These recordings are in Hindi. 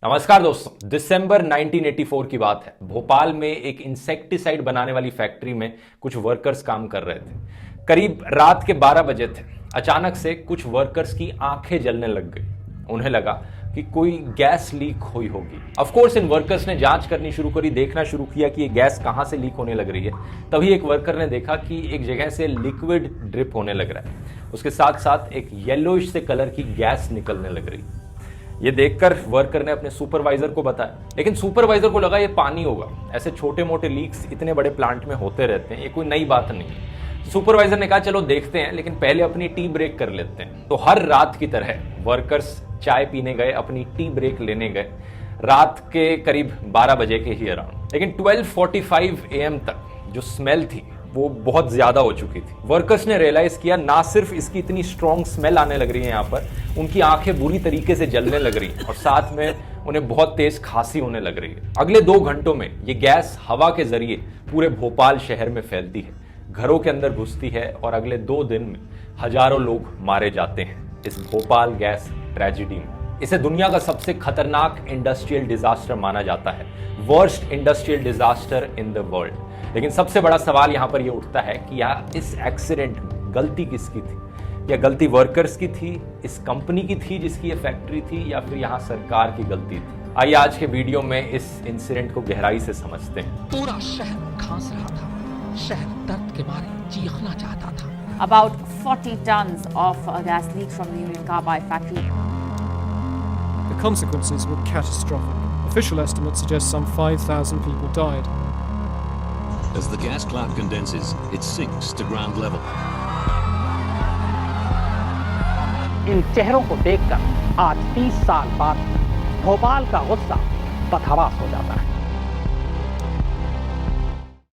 नमस्कार दोस्तों, दिसंबर 1984 की बात है। भोपाल में एक इंसेक्टिसाइड बनाने वाली फैक्ट्री में कुछ वर्कर्स काम कर रहे थे। करीब रात के 12 बजे थे। अचानक से कुछ वर्कर्स की आंखें जलने लग गई। उन्हें लगा कि कोई गैस लीक हुई होगी। ऑफ कोर्स इन वर्कर्स ने जांच करनी शुरू करी, देखना शुरू किया कि ये गैस कहां से लीक होने लग रही है। तभी एक वर्कर ने देखा कि एक जगह से लिक्विड ड्रिप होने लग रहा है। उसके साथ साथ एक येलोइश से कलर की गैस निकलने लग रही। ये देखकर वर्कर ने अपने सुपरवाइजर को बताया, लेकिन सुपरवाइजर को लगा ये पानी होगा। ऐसे छोटे मोटे लीक्स इतने बड़े प्लांट में होते रहते हैं, ये कोई नई बात नहीं है। सुपरवाइजर ने कहा चलो देखते हैं, लेकिन पहले अपनी टी ब्रेक कर लेते हैं। तो हर रात की तरह वर्कर्स चाय पीने गए, अपनी टी ब्रेक लेने गए, रात के करीब 12 बजे के ही अराउंड। लेकिन 12:45 AM तक जो स्मेल थी वो बहुत ज्यादा हो चुकी थी। वर्कर्स ने रियलाइज किया ना सिर्फ इसकी इतनी स्ट्रॉन्ग स्मेल आने लग रही है, यहाँ पर उनकी आंखें बुरी तरीके से जलने लग रही हैं और साथ में उन्हें बहुत तेज खांसी होने लग रही है। अगले 2 घंटों में ये गैस हवा के जरिए पूरे भोपाल शहर में फैलती है, घरों के अंदर घुसती है और अगले 2 दिन में हजारों लोग मारे जाते हैं इस भोपाल गैस ट्रेजिडी में। इसे दुनिया का सबसे खतरनाक इंडस्ट्रियल डिजास्टर माना जाता है, worst industrial disaster in the world. लेकिन सबसे बड़ा सवाल यहां पर यह उठता है कि इस एक्सीडेंट में गलती किसकी थी? या गलती वर्कर्स की थी, इस कंपनी की थी जिसकी ये फैक्ट्री थी, या फिर यहां सरकार की गलती थी? आइए आज के वीडियो में इस इंसिडेंट को गहराई से समझते हैं। पूरा शहर खांस रहा था, शहर दर्द के मारे चीखना चाहता था। About 40 tons of gas leaked from the Union Carbide factory. The consequences were catastrophic. Official estimates suggest some 5,000 people died. As the gas cloud condenses, it sinks to ground level. इन चेहरों को देखकर आज 30 साल बाद भोपाल का गुस्सा बदहवास हो जाता है।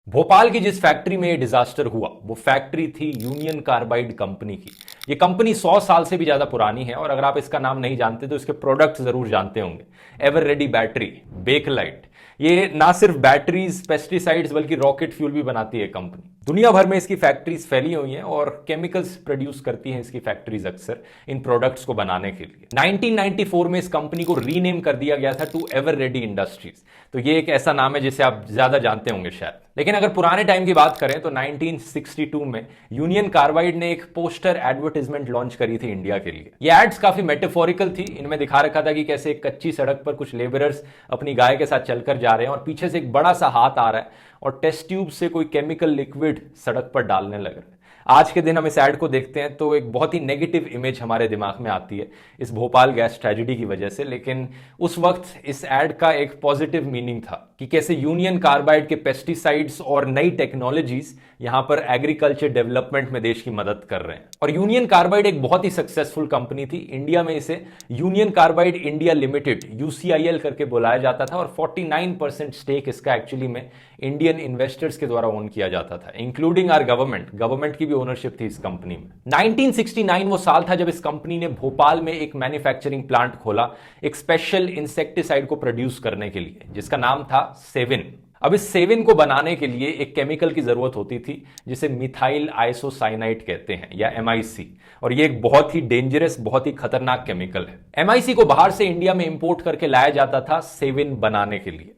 भोपाल की जिस फैक्ट्री में ये डिजास्टर हुआ वो फैक्ट्री थी यूनियन कार्बाइड कंपनी की। ये कंपनी 100 साल से भी ज्यादा पुरानी है और अगर आप इसका नाम नहीं जानते तो इसके प्रोडक्ट जरूर जानते होंगे। एवर रेडी बैटरी, बेकलाइट, ये ना सिर्फ बैटरीज, पेस्टिसाइड्स बल्कि रॉकेट फ्यूल भी बनाती है कंपनी। दुनिया भर में इसकी फैक्ट्रीज फैली हुई हैं और केमिकल्स प्रोड्यूस करती हैं इसकी फैक्ट्रीज अक्सर इन प्रोडक्ट्स को बनाने के लिए। 1994 में इस कंपनी को रीनेम कर दिया गया था टू एवर रेडी इंडस्ट्रीज। तो ये एक ऐसा नाम है जिसे आप ज्यादा जानते होंगे शायद। लेकिन अगर पुराने टाइम की बात करें तो 1962 में यूनियन कार्बाइड ने एक पोस्टर एडवर्टाइजमेंट लॉन्च करी थी इंडिया के लिए। ये एड्स काफी मेटाफोरिकल थी। इनमें दिखा रखा था कि कैसे एक कच्ची सड़क पर कुछ लेबरर्स अपनी गाय के साथ चलकर जा रहे हैं और पीछे से एक बड़ा सा हाथ आ रहा है और टेस्ट ट्यूब से कोई केमिकल लिक्विड सड़क पर डालने लग रहा है। आज के दिन हम इस ऐड को देखते हैं तो एक बहुत ही नेगेटिव इमेज हमारे दिमाग में आती है इस भोपाल गैस ट्रेजेडी की वजह से। लेकिन उस वक्त इस ऐड का एक पॉजिटिव मीनिंग था कि कैसे यूनियन कार्बाइड के पेस्टिसाइड्स और नई टेक्नोलॉजीज यहां पर एग्रीकल्चर डेवलपमेंट में देश की मदद कर रहे हैं। और यूनियन कार्बाइड एक बहुत ही सक्सेसफुल कंपनी थी। इंडिया में इसे union carbide India limited UCIL करके बुलाया जाता था और 49% स्टेक इसका एक्चुअली में इंडियन इन्वेस्टर्स के द्वारा ओन किया जाता था, इंक्लूडिंग आवर गवर्नमेंट की भी ओनरशिप थी इस कंपनी में। 1969 वो साल था जब इस कंपनी ने भोपाल में एक मैन्युफैक्चरिंग प्लांट खोला एक स्पेशल इंसेक्टिसाइड को प्रोड्यूस करने के लिए, जिसका नाम था सेविन। अब इस सेविन को बनाने के लिए एक केमिकल की जरूरत होती थी जिसे मिथाइल आइसोसाइनाइड कहते हैं या MIC, और ये एक बहुत ही डेंजरस, बहुत ही खतरनाक केमिकल है। MIC को बाहर से इंडिया में इंपोर्ट करके लाया जाता था सेविन बनाने के लिए।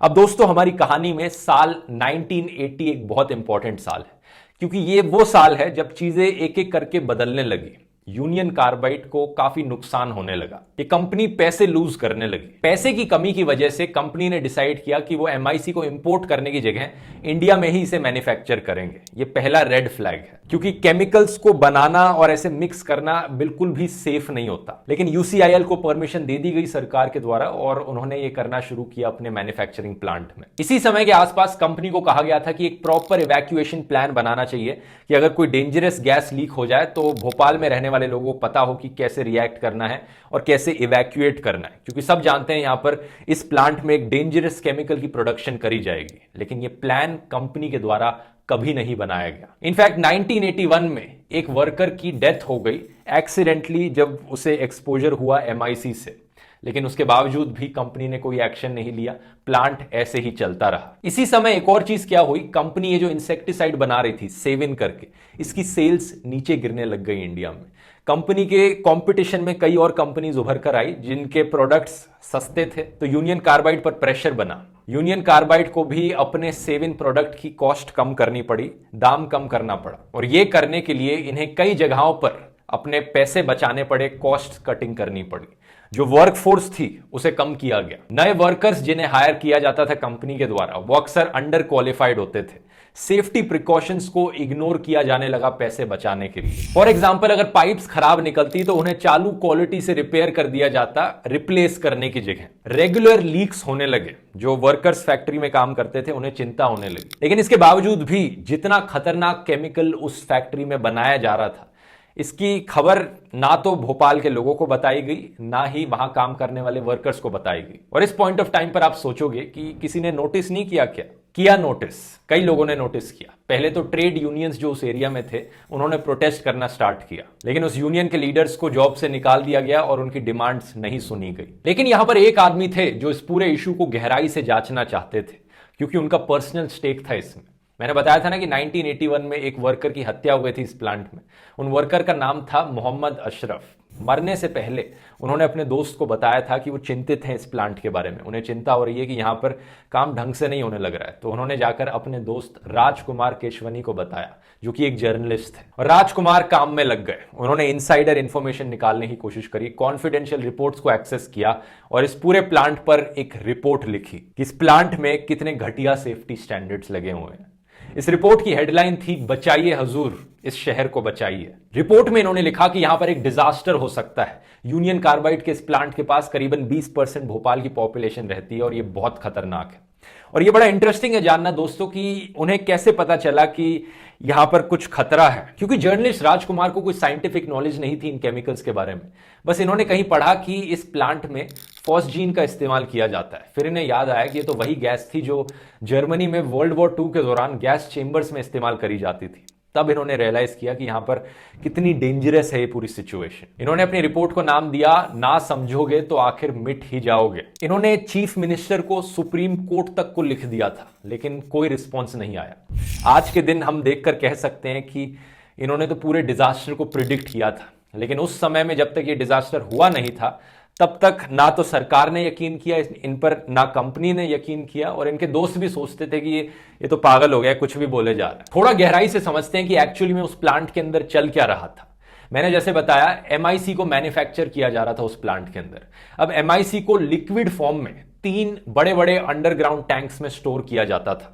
अब दोस्तों हमारी कहानी में साल 1980 एक बहुत इंपॉर्टेंट साल है, क्योंकि ये वो साल है जब चीजें एक एक करके बदलने लगी। यूनियन कार्बाइड को काफी नुकसान होने लगा, ये कंपनी पैसे लूज करने लगी। पैसे की कमी की वजह से कंपनी ने डिसाइड किया कि वो MIC को इंपोर्ट करने की जगह इंडिया में ही इसे मैन्युफैक्चर करेंगे। ये पहला रेड फ्लैग है, क्योंकि केमिकल्स को बनाना और ऐसे मिक्स करना बिल्कुल भी सेफ नहीं होता। लेकिन UCIL को परमिशन दे दी गई सरकार के द्वारा और उन्होंने ये करना शुरू किया अपने मैन्युफैक्चरिंग प्लांट में। इसी समय के आसपास कंपनी को कहा गया था कि एक प्रॉपर इवैक्यूएशन प्लान बनाना चाहिए कि अगर कोई डेंजरस गैस लीक हो जाए तो भोपाल में रहने वाले लोगों को पता हो कि कैसे रिएक्ट करना है और कैसे इवैक्यूएट करना है, क्योंकि सब जानते हैं यहां पर इस प्लांट में एक डेंजरस केमिकल की प्रोडक्शन करी जाएगी। लेकिन यह प्लान कंपनी के द्वारा कभी नहीं बनाया गया। इनफैक्ट 1981 में एक वर्कर की डेथ हो गई एक्सीडेंटली जब उसे एक्सपोजर हुआ MIC से। लेकिन उसके बावजूद भी कंपनी ने कोई एक्शन नहीं लिया, प्लांट ऐसे ही चलता रहा। इसी समय एक और चीज क्या हुई, कंपनी ये जो इंसेक्टिसाइड बना रही थी सेविन करके, इसकी सेल्स नीचे गिरने लग गई इंडिया में। कंपनी के कंपटीशन में कई और कंपनीज उभर कर आई जिनके प्रोडक्ट्स सस्ते थे, तो यूनियन कार्बाइड पर प्रेशर बना। यूनियन कार्बाइड को भी अपने सेव इन प्रोडक्ट की कॉस्ट कम करनी पड़ी, दाम कम करना पड़ा, और ये करने के लिए इन्हें कई जगहों पर अपने पैसे बचाने पड़े, कॉस्ट कटिंग करनी पड़ी। जो वर्कफोर्स थी उसे कम किया गया। नए वर्कर्स जिन्हें हायर किया जाता था कंपनी के द्वारा वो अक्सर अंडर क्वालिफाइड होते थे। सेफ्टी प्रिकॉशंस को इग्नोर किया जाने लगा पैसे बचाने के लिए। फॉर एग्जांपल, अगर पाइप्स खराब निकलती तो उन्हें चालू क्वालिटी से रिपेयर कर दिया जाता, रिप्लेस करने की जगह। रेगुलर लीक्स होने लगे, जो वर्कर्स फैक्ट्री में काम करते थे उन्हें चिंता होने लगी। लेकिन इसके बावजूद भी जितना खतरनाक केमिकल उस फैक्ट्री में बनाया जा रहा था, इसकी खबर ना तो भोपाल के लोगों को बताई गई, ना ही वहां काम करने वाले वर्कर्स को बताई गई। और इस पॉइंट ऑफ टाइम पर आप सोचोगे कि किसी ने नोटिस नहीं किया क्या? किया नोटिस, कई लोगों ने नोटिस किया। पहले तो ट्रेड यूनियंस जो उस एरिया में थे उन्होंने प्रोटेस्ट करना स्टार्ट किया, लेकिन उस यूनियन के लीडर्स को जॉब से निकाल दिया गया और उनकी डिमांड्स नहीं सुनी गई। लेकिन यहां पर एक आदमी थे जो इस पूरे इशू को गहराई से जांचना चाहते थे, क्योंकि उनका पर्सनल स्टेक था इसमें। मैंने बताया था ना कि 1981 में एक वर्कर की हत्या हुई थी इस प्लांट में। उन वर्कर का नाम था मोहम्मद अशरफ। मरने से पहले उन्होंने अपने दोस्त को बताया था कि वो चिंतित हैं इस प्लांट के बारे में, उन्हें चिंता हो रही है कि यहाँ पर काम ढंग से नहीं होने लग रहा है। तो उन्होंने जाकर अपने दोस्त राजकुमार केशवनी को बताया, जो कि एक जर्नलिस्ट थे, और राजकुमार काम में लग गए। उन्होंने इनसाइडर इंफॉर्मेशन निकालने की कोशिश करी, कॉन्फिडेंशियल रिपोर्ट्स को एक्सेस किया और इस पूरे प्लांट पर एक रिपोर्ट लिखी कि इस प्लांट में कितने घटिया सेफ्टी स्टैंडर्ड्स लगे हुए हैं। इस रिपोर्ट की हेडलाइन थी, बचाइए हजूर, इस शहर को बचाइए। रिपोर्ट में इन्होंने लिखा कि यहां पर एक डिजास्टर हो सकता है। यूनियन कार्बाइड के इस प्लांट के पास करीबन 20% भोपाल की पॉपुलेशन रहती है और यह बहुत खतरनाक है। और यह बड़ा इंटरेस्टिंग है जानना दोस्तों कि उन्हें कैसे पता चला कि यहां पर कुछ खतरा है, क्योंकि जर्नलिस्ट राजकुमार को कोई साइंटिफिक नॉलेज नहीं थी इन केमिकल्स के बारे में। बस इन्होंने कहीं पढ़ा कि इस प्लांट में फॉस्जीन का इस्तेमाल किया जाता है। फिर इन्हें याद आया कि ये तो वही गैस थी जो जर्मनी में वर्ल्ड वॉर 2 के दौरान गैस चेंबर्स में इस्तेमाल करी जाती थी। तब इन्होंने रियलाइज किया कि यहां पर कितनी डेंजरस है ये पूरी सिचुएशन। इन्होंने अपनी रिपोर्ट को नाम दिया, ना समझोगे तो आखिर मिट ही जाओगे। इन्होंने चीफ मिनिस्टर को सुप्रीम कोर्ट तक को लिख दिया था, लेकिन कोई रिस्पॉन्स नहीं आया। आज के दिन हम देखकर कह सकते हैं कि इन्होंने तो पूरे डिजास्टर को प्रिडिक्ट किया था, लेकिन उस समय में जब तक ये डिजास्टर हुआ नहीं था तब तक ना तो सरकार ने यकीन किया इन पर, ना कंपनी ने यकीन किया, और इनके दोस्त भी सोचते थे कि ये तो पागल हो गया, कुछ भी बोले जा रहा है। थोड़ा गहराई से समझते हैं कि एक्चुअली में उस प्लांट के अंदर चल क्या रहा था। मैंने जैसे बताया, एमआईसी को मैन्युफैक्चर किया जा रहा था उस प्लांट के अंदर। अब एमआईसी को लिक्विड फॉर्म में 3 बड़े बड़े अंडरग्राउंड टैंक्स में स्टोर किया जाता था,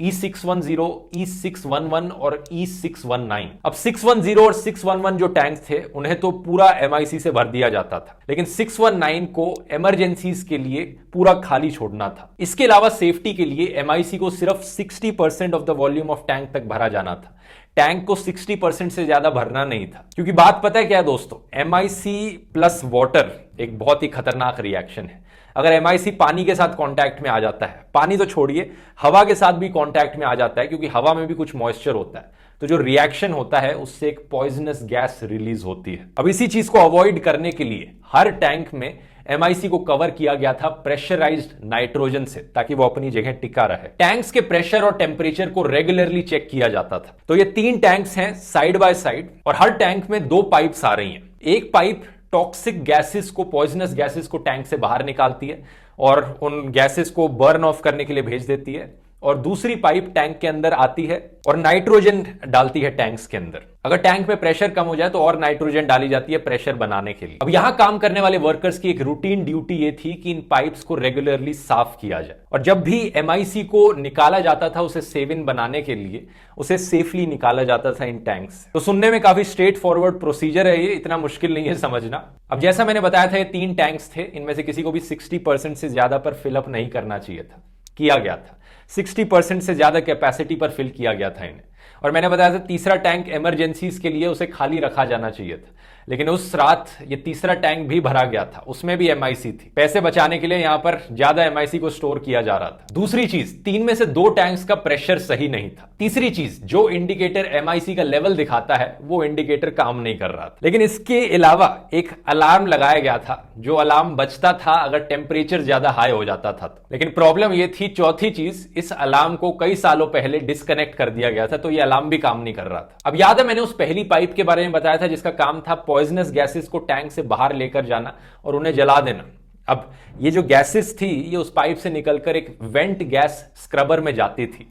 E610, E611 और E619। अब 610 और 611 जो टैंक थे उन्हें तो पूरा एमआईसी से भर दिया जाता था, लेकिन 619 को इमरजेंसीज के लिए पूरा खाली छोड़ना था। इसके अलावा सेफ्टी के लिए एमआईसी को सिर्फ 60% of the volume of tank तक भरा जाना था। टैंक को 60% से ज्यादा भरना नहीं था, क्योंकि बात पता है क्या है दोस्तों, एमआईसी प्लस वाटर एक बहुत ही खतरनाक रिएक्शन है। अगर एमआईसी पानी के साथ कांटेक्ट में आ जाता है, पानी तो छोड़िए, हवा के साथ भी कांटेक्ट में आ जाता है, क्योंकि हवा में भी कुछ मॉइस्चर होता है, तो जो रिएक्शन होता है उससे एक पॉइजनस गैस रिलीज होती है। अब इसी चीज को अवॉइड करने के लिए हर टैंक में एमआईसी को कवर किया गया था प्रेशराइज्ड नाइट्रोजन से, ताकि वो अपनी जगह टिका रहे। टैंक्स के प्रेशर और टेम्परेचर को रेगुलरली चेक किया जाता था। तो ये 3 टैंक्स हैं साइड बाय साइड, और हर टैंक में 2 पाइप्स आ रही हैं। एक पाइप टॉक्सिक गैसेस को, पॉइजनस गैसेस को टैंक से बाहर निकालती है और उन गैसेस को बर्न ऑफ करने के लिए भेज देती है, और दूसरी पाइप टैंक के अंदर आती है और नाइट्रोजन डालती है टैंक्स के अंदर। अगर टैंक में प्रेशर कम हो जाए तो और नाइट्रोजन डाली जाती है प्रेशर बनाने के लिए। अब यहां काम करने वाले वर्कर्स की एक रूटीन ड्यूटी ये थी कि इन पाइप्स को रेगुलरली साफ किया जाए, और जब भी एमआईसी को निकाला जाता था उसे सेव इन बनाने के लिए, उसे सेफली निकाला जाता था इन टैंक्स। तो सुनने में काफी स्ट्रेट फॉरवर्ड प्रोसीजर है, ये इतना मुश्किल नहीं है समझना। अब जैसा मैंने बताया था, ये 3 टैंक्स थे, इनमें से किसी को भी 60% से ज्यादा पर फिलअप नहीं करना चाहिए था, किया गया था। 60% से ज्यादा कैपेसिटी पर फिल किया गया था इन्हें। और मैंने बताया था तीसरा टैंक इमरजेंसीज के लिए, उसे खाली रखा जाना चाहिए था, लेकिन उस रात ये तीसरा टैंक भी भरा गया था, उसमें भी एमआईसी थी। पैसे बचाने के लिए यहां पर ज्यादा एमआईसी को स्टोर किया जा रहा था। दूसरी चीज, 3 में से 2 टैंक्स का प्रेशर सही नहीं था। तीसरी चीज, जो इंडिकेटर एमआईसी का लेवल दिखाता है वो इंडिकेटर काम नहीं कर रहा था। लेकिन इसके अलावा एक अलार्म लगाया गया था, जो अलार्म बजता था अगर टेम्परेचर ज्यादा हाई हो जाता था। लेकिन प्रॉब्लम ये थी, चौथी चीज, इस अलार्म को कई सालों पहले डिस्कनेक्ट कर दिया गया था, तो ये अलार्म भी काम नहीं कर रहा था। अब याद है मैंने उस पहली पाइप के बारे में बताया था जिसका काम था पॉइजनस गैसेस को टैंक से बाहर लेकर जाना और उन्हें जला देना। अब ये जो गैसेस थी ये उस पाइप से निकलकर एक वेंट गैस स्क्रबर में जाती थी,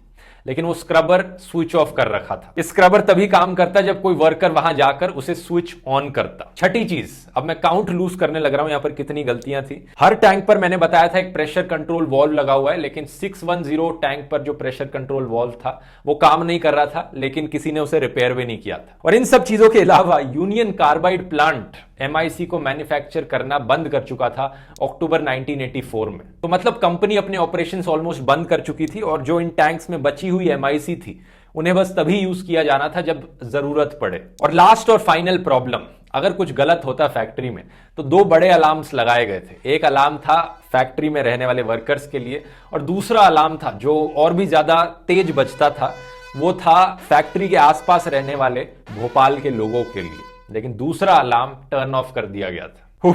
लेकिन वो स्क्रबर स्विच ऑफ कर रखा था। स्क्रबर तभी काम करता जब कोई वर्कर वहां जाकर उसे स्विच ऑन करता। छठी चीज, अब मैं काउंट लूज करने लग रहा हूं, यहां पर कितनी गलतियां थी। हर टैंक पर मैंने बताया था एक प्रेशर कंट्रोल वाल्व लगा हुआ है, लेकिन 610 टैंक पर जो प्रेशर कंट्रोल वाल्व था वो काम नहीं कर रहा था, लेकिन किसी ने उसे रिपेयर भी नहीं किया था। और इन सब चीजों के अलावा यूनियन कार्बाइड प्लांट MIC को मैन्युफैक्चर करना बंद कर चुका था अक्टूबर 1984 में। तो मतलब कंपनी अपने ऑपरेशंस ऑलमोस्ट बंद कर चुकी थी और जो इन टैंक्स में बची हुई MIC थी उन्हें बस तभी यूज किया जाना था जब जरूरत पड़े। और लास्ट और फाइनल प्रॉब्लम, अगर कुछ गलत होता फैक्ट्री में तो 2 बड़े अलार्म्स लगाए गए थे। एक अलार्म था फैक्ट्री में रहने वाले वर्कर्स के लिए और दूसरा अलार्म था जो और भी ज्यादा तेज बजता था, वो था फैक्ट्री के आसपास रहने वाले भोपाल के लोगों के लिए। लेकिन दूसरा अलार्म टर्न ऑफ कर दिया गया था।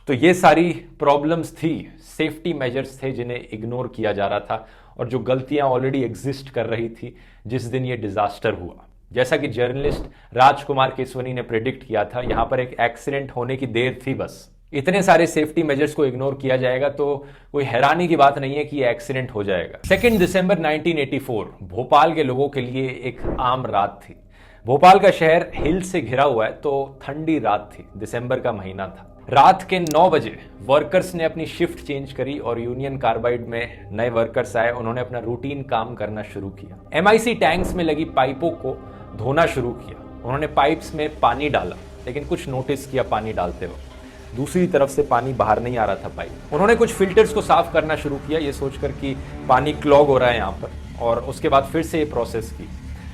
तो ये सारी प्रॉब्लम्स थी, सेफ्टी मेजर्स थे जिन्हें इग्नोर किया जा रहा था और जो गलतियां ऑलरेडी एग्जिस्ट कर रही थी जिस दिन ये डिजास्टर हुआ। जैसा कि जर्नलिस्ट राजकुमार केसवनी ने प्रेडिक्ट किया था, यहां पर एक एक्सीडेंट होने की देर थी बस। इतने सारे सेफ्टी मेजर्स को इग्नोर किया जाएगा तो कोई हैरानी की बात नहीं है कि ये एक्सीडेंट हो जाएगा। 2 दिसंबर 1984 भोपाल के लोगों के लिए एक आम रात थी। भोपाल का शहर हिल से घिरा हुआ है तो ठंडी रात थी, दिसंबर का महीना था। रात के 9 बजे वर्कर्स ने अपनी शिफ्ट चेंज करी और यूनियन कार्बाइड में नए वर्कर्स आए। उन्होंने अपना रूटीन काम करना शुरू किया। MIC टैंक्स में लगी पाइपों को धोना शुरू किया। उन्होंने पाइप्स में पानी डाला, लेकिन कुछ नोटिस किया पानी डालते वक्त दूसरी तरफ से पानी बाहर नहीं आ रहा था पाइप। उन्होंने कुछ फिल्टर्स को साफ करना शुरू किया, ये सोचकर कि पानी क्लॉग हो रहा है यहाँ पर, और उसके बाद फिर से ये प्रोसेस की,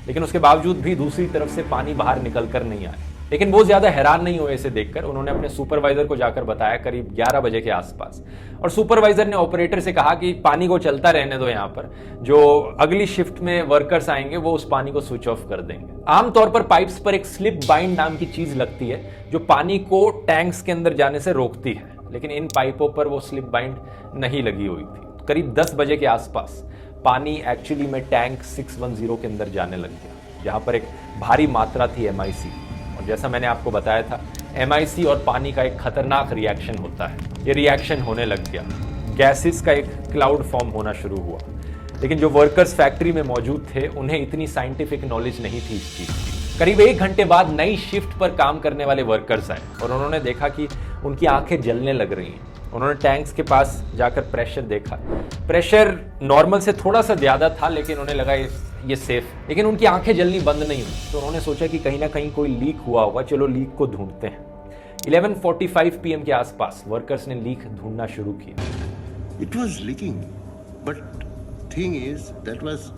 लेकिन उसके बावजूद भी दूसरी तरफ से पानी बाहर निकल कर नहीं आया। लेकिन वो ज्यादा हैरान नहीं हुए इसे देखकर। उन्होंने अपने सुपरवाइजर को जाकर बताया करीब 11 बजे के आसपास, और सुपरवाइजर ने ऑपरेटर से कहा कि पानी को चलता रहने दो, यहाँ पर जो अगली शिफ्ट में वर्कर्स आएंगे वो उस पानी को स्विच ऑफ कर देंगे। आमतौर पर पाइप्स पर एक स्लिप बाइंड नाम की चीज लगती है जो पानी को टैंक्स के अंदर जाने से रोकती है, लेकिन इन पाइपों पर वो स्लिप बाइंड नहीं लगी हुई थी। करीब 10 बजे के आसपास पानी एक्चुअली में टैंक 610 के अंदर जाने लग गया, जहां पर एक भारी मात्रा थी MIC। और जैसा मैंने आपको बताया था, MIC और पानी का एक खतरनाक रिएक्शन होता है। ये रिएक्शन होने लग गया, गैसेस का एक क्लाउड फॉर्म होना शुरू हुआ। लेकिन जो वर्कर्स फैक्ट्री में मौजूद थे उन्हें इतनी साइंटिफिक नॉलेज नहीं थी इस चीज की। करीब 1 घंटे बाद नई शिफ्ट पर काम करने वाले वर्कर्स आए और उन्होंने देखा कि उनकी आंखें जलने लग रही हैं। उन्होंने टैंक्स के पास जाकर प्रेशर देखा। प्रेशर नॉर्मल से थोड़ा सा ज्यादा था, लेकिन उन्हें लगा ये सेफ। लेकिन उनकी आंखें जलनी बंद नहीं हुई, तो उन्होंने सोचा कि कहीं ना कहीं कोई लीक हुआ होगा, चलो लीक को ढूंढते हैं। 11:45 PM के आसपास वर्कर्स ने लीक ढूंढना शुरू किया। It was leaking, but thing is that was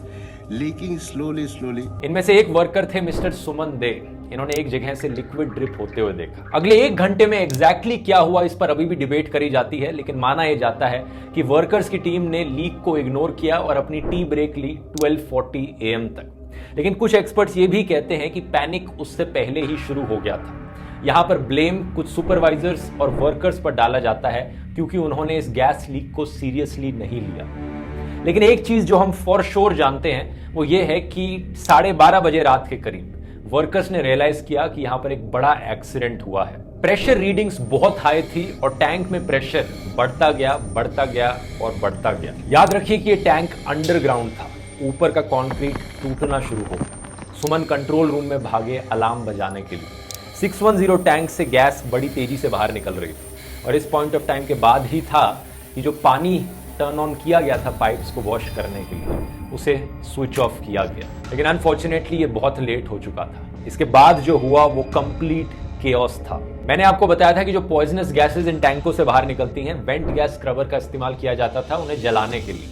leaking slowly. इनमें से एक वर्कर थे मिस्टर सुमन दे। इन्होंने एक जगह से लिक्विड ड्रिप होते हुए देखा। अगले 1 घंटे में एग्जैक्टली क्या हुआ इस पर अभी भी डिबेट करी जाती है, लेकिन माना यह जाता है कि वर्कर्स की टीम ने लीक को इग्नोर किया और अपनी टी ब्रेक ली 12:40 AM तक। लेकिन कुछ एक्सपर्ट्स ये भी कहते हैं कि पैनिक उससे पहले ही शुरू हो गया था। यहां पर ब्लेम कुछ सुपरवाइजर्स और वर्कर्स पर डाला जाता है क्योंकि उन्होंने इस गैस लीक को सीरियसली नहीं लिया। लेकिन एक चीज जो हम फॉर श्योर जानते हैं वो ये है कि 12:30 बजे रात के करीब वर्कर्स ने रियलाइज किया कि यहां पर एक बड़ा एक्सीडेंट हुआ है। प्रेशर रीडिंग्स बहुत हाई थी और टैंक में प्रेशर बढ़ता गया और बढ़ता गया। याद रखिए कि ये टैंक अंडरग्राउंड था, ऊपर का कंक्रीट टूटना शुरू हो गया। सुमन कंट्रोल रूम में भागे अलार्म बजाने के लिए। 610 टैंक से गैस बड़ी तेजी से बाहर निकल रही थी और इस पॉइंट ऑफ टाइम के बाद ही था कि जो पानी टर्न ऑन किया गया था पाइप्स को वॉश करने के लिए, उसे स्विच ऑफ किया गया। लेकिन अनफॉर्चुनेटली ये बहुत लेट हो चुका था। इसके बाद जो हुआ वो कंप्लीट केओस था। मैंने आपको बताया था कि जो पॉइजनस गैसेस इन टैंकों से बाहर निकलती हैं, वेंट गैस स्क्रबर का इस्तेमाल किया जाता था उन्हें जलाने के लिए।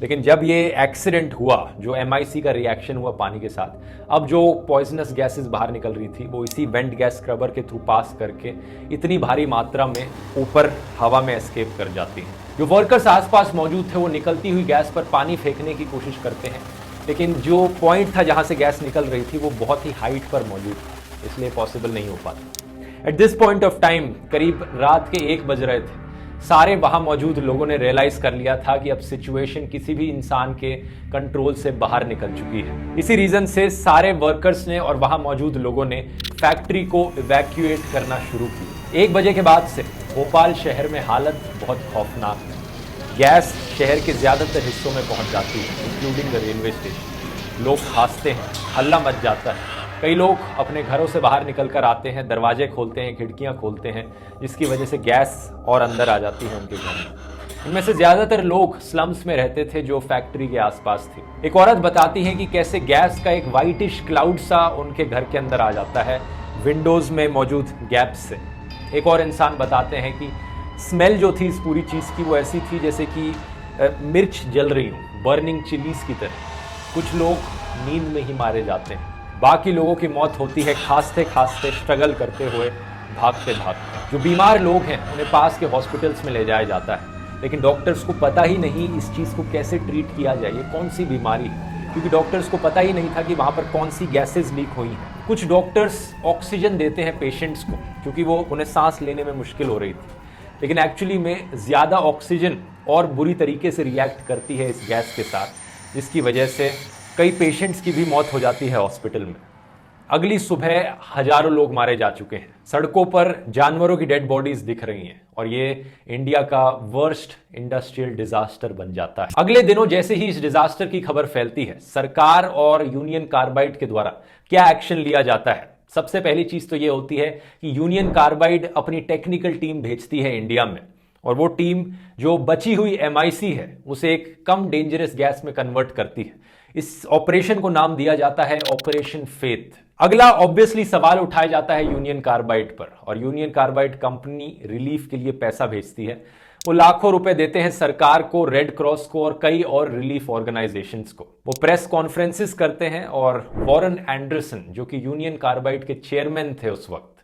लेकिन जब ये एक्सीडेंट हुआ, जो MIC का रिएक्शन हुआ पानी के साथ, अब जो पॉइजनस गैसेस बाहर निकल रही थी वो इसी वेंट गैस स्क्रबर के थ्रू पास करके इतनी भारी मात्रा में ऊपर हवा में एस्केप कर जाती हैं। जो वर्कर्स आसपास मौजूद थे वो निकलती हुई गैस पर पानी फेंकने की कोशिश करते हैं, लेकिन जो पॉइंट था जहां से गैस निकल रही थी वो बहुत ही हाइट पर मौजूद था, इसलिए पॉसिबल नहीं हो पाता। At this point of time करीब रात के 1 बज रहे थे। सारे वहां मौजूद लोगों ने रियलाइज कर लिया था कि अब सिचुएशन किसी भी इंसान के कंट्रोल से बाहर निकल चुकी है। इसी रीजन से सारे वर्कर्स ने और वहां मौजूद लोगों ने फैक्ट्री को इवैक्यूएट करना शुरू किया। 1 बजे के बाद से भोपाल शहर में हालत बहुत खौफनाक है। गैस शहर के ज्यादातर हिस्सों में पहुंच जाती है, इंक्लूडिंग द रेलवे स्टेशन। लोग खांसते हैं, हल्ला मच जाता है। कई लोग अपने घरों से बाहर निकल कर आते हैं, दरवाजे खोलते हैं, खिड़कियां खोलते हैं, जिसकी वजह से गैस और अंदर आ जाती है उनके घर में। इनमें से ज्यादातर लोग स्लम्स में रहते थे जो फैक्ट्री के आसपास थी। एक औरत बताती है कि कैसे गैस का एक वाइटिश क्लाउड सा उनके घर के अंदर आ जाता है विंडोज में मौजूद गैप से। एक और इंसान बताते हैं कि स्मेल जो थी इस पूरी चीज की वो ऐसी थी जैसे कि मिर्च जल रही हो, बर्निंग चिलीज की तरह। कुछ लोग नींद में ही मारे जाते हैं, बाकी लोगों की मौत होती है खांसते खांसते, स्ट्रगल करते हुए, भागते भागते। जो बीमार लोग हैं उन्हें पास के हॉस्पिटल्स में ले जाया जाता है, लेकिन डॉक्टर्स को पता ही नहीं इस चीज को कैसे ट्रीट किया जाए, ये कौन सी बीमारी है, क्योंकि डॉक्टर्स को पता ही नहीं था कि वहां पर कौन सी गैसेज लीक हुई हैं। कुछ डॉक्टर्स ऑक्सीजन देते हैं पेशेंट्स को क्योंकि वो उन्हें सांस लेने में मुश्किल हो रही थी, लेकिन एक्चुअली में ज्यादा ऑक्सीजन और बुरी तरीके से रिएक्ट करती है इस गैस के साथ, जिसकी वजह से कई पेशेंट्स की भी मौत हो जाती है हॉस्पिटल में। अगली सुबह हजारों लोग मारे जा चुके हैं, सड़कों पर जानवरों की डेड बॉडीज दिख रही हैं और ये इंडिया का वर्स्ट इंडस्ट्रियल डिजास्टर बन जाता है। अगले दिनों जैसे ही इस डिजास्टर की खबर फैलती है, सरकार और यूनियन कार्बाइड के द्वारा क्या एक्शन लिया जाता है। सबसे पहली चीज तो ये होती है कि यूनियन कार्बाइड अपनी टेक्निकल टीम भेजती है इंडिया में, और वो टीम जो बची हुई MIC है उसे एक कम डेंजरस गैस में कन्वर्ट करती है। इस ऑपरेशन को नाम दिया जाता है ऑपरेशन फेथ। अगला ऑब्वियसली सवाल उठाया जाता है यूनियन कार्बाइड पर, और यूनियन कार्बाइड कंपनी रिलीफ के लिए पैसा भेजती है। वो लाखों रुपए देते हैं सरकार को, रेड क्रॉस को और कई और रिलीफ ऑर्गेनाइजेशंस को। वो प्रेस कॉन्फ्रेंसेस करते हैं और वॉरेन एंडरसन जो कि यूनियन कार्बाइड के चेयरमैन थे उस वक्त,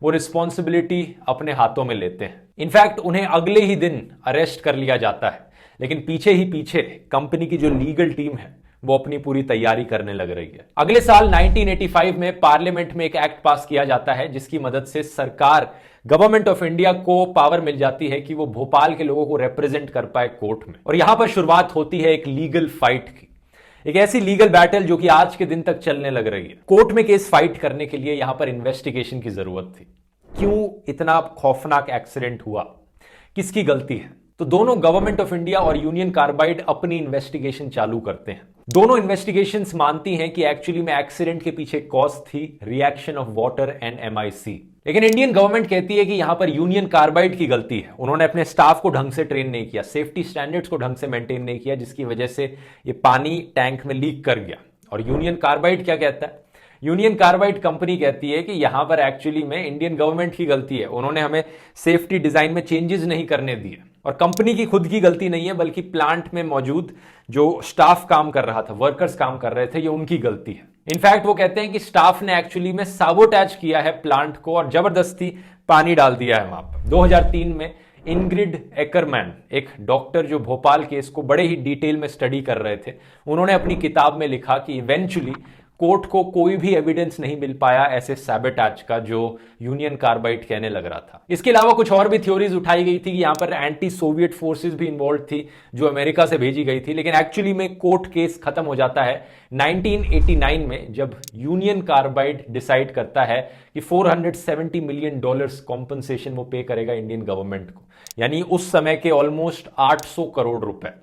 वो रिस्पॉन्सिबिलिटी अपने हाथों में लेते हैं। इनफैक्ट उन्हें अगले ही दिन अरेस्ट कर लिया जाता है, लेकिन पीछे ही पीछे कंपनी की जो लीगल टीम है वो अपनी पूरी तैयारी करने लग रही है। अगले साल 1985 में पार्लियामेंट में एक एक्ट पास किया जाता है जिसकी मदद से सरकार, गवर्नमेंट ऑफ इंडिया को पावर मिल जाती है कि वो भोपाल के लोगों को रिप्रेजेंट कर पाए कोर्ट में। और यहां पर शुरुआत होती है एक लीगल फाइट की, एक ऐसी लीगल बैटल जो कि आज के दिन तक चलने लग रही है। कोर्ट में केस फाइट करने के लिए यहां पर इन्वेस्टिगेशन की जरूरत थी। क्यों इतना खौफनाक एक्सीडेंट हुआ, किसकी गलती है? तो दोनों गवर्नमेंट ऑफ इंडिया और यूनियन कार्बाइड अपनी इन्वेस्टिगेशन चालू करते हैं। दोनों इन्वेस्टिगेशंस मानती हैं कि एक्चुअली में एक्सीडेंट के पीछे कॉज थी reaction of water and MIC, लेकिन इंडियन गवर्नमेंट कहती है कि यहां पर यूनियन कार्बाइड की गलती है। उन्होंने अपने स्टाफ को ढंग से ट्रेन नहीं किया, सेफ्टी स्टैंडर्ड्स को ढंग से मेंटेन नहीं किया, जिसकी वजह से ये पानी टैंक में लीक कर गया। और यूनियन कार्बाइड क्या कहता है? यूनियन कार्बाइड कंपनी कहती है कि यहां पर एक्चुअली में इंडियन गवर्नमेंट की गलती है, उन्होंने हमें सेफ्टी डिजाइन में चेंजेस नहीं करने दिए। और कंपनी की खुद की गलती नहीं है, बल्कि प्लांट में मौजूद जो स्टाफ काम कर रहा था, वर्कर्स काम कर रहे थे, ये उनकी गलती है। इनफैक्ट वो कहते हैं कि स्टाफ ने एक्चुअली में साबोटैज किया है प्लांट को और जबरदस्ती पानी डाल दिया है वहां पर। 2003 में इंग्रिड एकरमैन, एक डॉक्टर जो भोपाल केस को बड़े ही डिटेल में स्टडी कर रहे थे, उन्होंने अपनी किताब में लिखा कि इवेंचुअली कोर्ट को कोई भी एविडेंस नहीं मिल पाया ऐसे सैबोटैज का जो यूनियन कार्बाइड कहने लग रहा था। इसके अलावा कुछ और भी थ्योरीज उठाई गई थी कि यहां पर एंटी सोवियत फोर्सेस भी इन्वॉल्व थी जो अमेरिका से भेजी गई थी, लेकिन एक्चुअली में कोर्ट केस खत्म हो जाता है 1989 में, जब यूनियन कार्बाइड डिसाइड करता है कि $470 मिलियन कॉम्पनसेशन वो पे करेगा इंडियन गवर्नमेंट को, यानी उस समय के ऑलमोस्ट 800 करोड़ रुपए।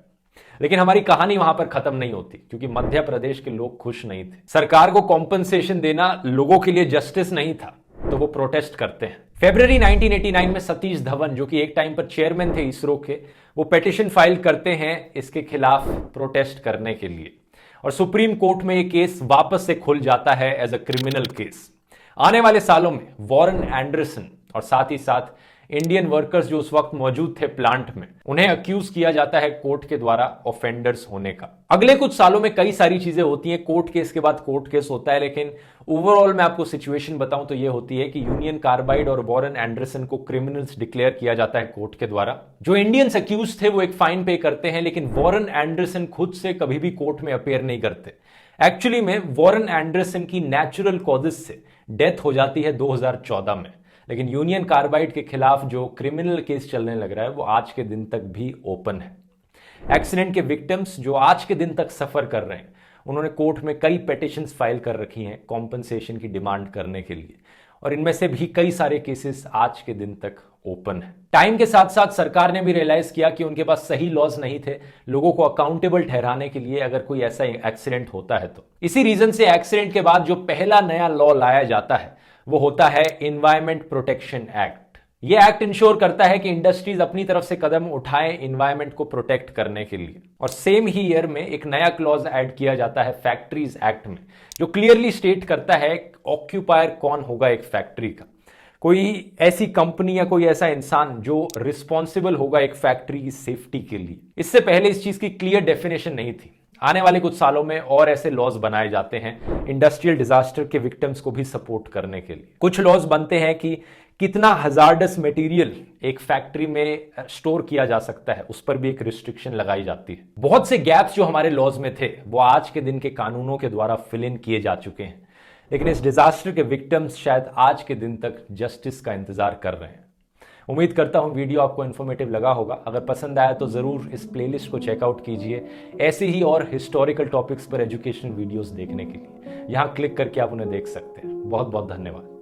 लेकिन हमारी कहानी वहां पर खत्म नहीं होती, क्योंकि मध्य प्रदेश के लोग खुश नहीं थे। सरकार को कॉम्पनसेशन देना लोगों के लिए जस्टिस नहीं था, तो वो प्रोटेस्ट करते हैं। फरवरी 1989 में सतीश धवन, जो कि एक टाइम पर चेयरमैन थे इसरो के, वो पिटीशन फाइल करते हैं इसके खिलाफ प्रोटेस्ट करने के लिए, और सुप्रीम कोर्ट में ये केस वापस से खुल जाता है एज अ क्रिमिनल केस। आने वाले सालों में वॉरेन एंडरसन और साथ ही साथ इंडियन वर्कर्स जो उस वक्त मौजूद थे प्लांट में, उन्हें अक्यूज किया जाता है कोर्ट के द्वारा ऑफेंडर्स होने का। अगले कुछ सालों में कई सारी चीजें होती हैं, कोर्ट केस के बाद कोर्ट केस होता है, लेकिन ओवरऑल मैं आपको सिचुएशन बताऊं तो ये होती है कि यूनियन कार्बाइड और वॉरेन एंडरसन को क्रिमिनल्स डिक्लेयर किया जाता है कोर्ट के द्वारा। जो इंडियंस अक्यूज थे वो एक फाइन पे करते हैं, लेकिन वॉरेन एंडरसन खुद से कभी भी कोर्ट में अपेयर नहीं करते। एक्चुअली में वॉरेन एंडरसन की नेचुरल कॉजेस से डेथ हो जाती है 2014 में, लेकिन यूनियन कार्बाइड के खिलाफ जो क्रिमिनल केस चलने लग रहा है वो आज के दिन तक भी ओपन है। एक्सीडेंट के विक्टिम्स जो आज के दिन तक सफर कर रहे हैं, उन्होंने कोर्ट में कई पिटिशंस फाइल कर रखी हैं कॉम्पनसेशन की डिमांड करने के लिए, और इनमें से भी कई सारे केसेस आज के दिन तक ओपन है। टाइम के साथ साथ सरकार ने भी रियलाइज किया कि उनके पास सही लॉज नहीं थे लोगों को अकाउंटेबल ठहराने के लिए अगर कोई ऐसा एक्सीडेंट होता है तो। इसी रीजन से एक्सीडेंट के बाद जो पहला नया लॉ लाया जाता है वो होता है एनवायरमेंट प्रोटेक्शन एक्ट। यह एक्ट इंश्योर करता है कि इंडस्ट्रीज अपनी तरफ से कदम उठाएं एनवायरमेंट को प्रोटेक्ट करने के लिए। और सेम ही ईयर में एक नया क्लॉज ऐड किया जाता है फैक्ट्रीज एक्ट में, जो क्लियरली स्टेट करता है ऑक्यूपायर कौन होगा एक फैक्ट्री का। कोई ऐसी कंपनी या कोई ऐसा इंसान जो रिस्पॉन्सिबल होगा एक फैक्ट्री की सेफ्टी के लिए। इससे पहले इस चीज की क्लियर डेफिनेशन नहीं थी। आने वाले कुछ सालों में और ऐसे लॉज बनाए जाते हैं इंडस्ट्रियल डिजास्टर के विक्टिम्स को भी सपोर्ट करने के लिए। कुछ लॉज बनते हैं कि कितना हजार्डस मटेरियल एक फैक्ट्री में स्टोर किया जा सकता है, उस पर भी एक रिस्ट्रिक्शन लगाई जाती है। बहुत से गैप्स जो हमारे लॉज में थे वो आज के दिन के कानूनों के द्वारा फिल इन किए जा चुके हैं, लेकिन इस डिजास्टर के विक्टिम्स शायद आज के दिन तक जस्टिस का इंतजार कर रहे हैं। उम्मीद करता हूं वीडियो आपको इन्फॉर्मेटिव लगा होगा। अगर पसंद आया तो जरूर इस प्लेलिस्ट को चेकआउट कीजिए ऐसे ही और हिस्टोरिकल टॉपिक्स पर एजुकेशनल वीडियोस देखने के लिए। यहां क्लिक करके आप उन्हें देख सकते हैं। बहुत बहुत धन्यवाद।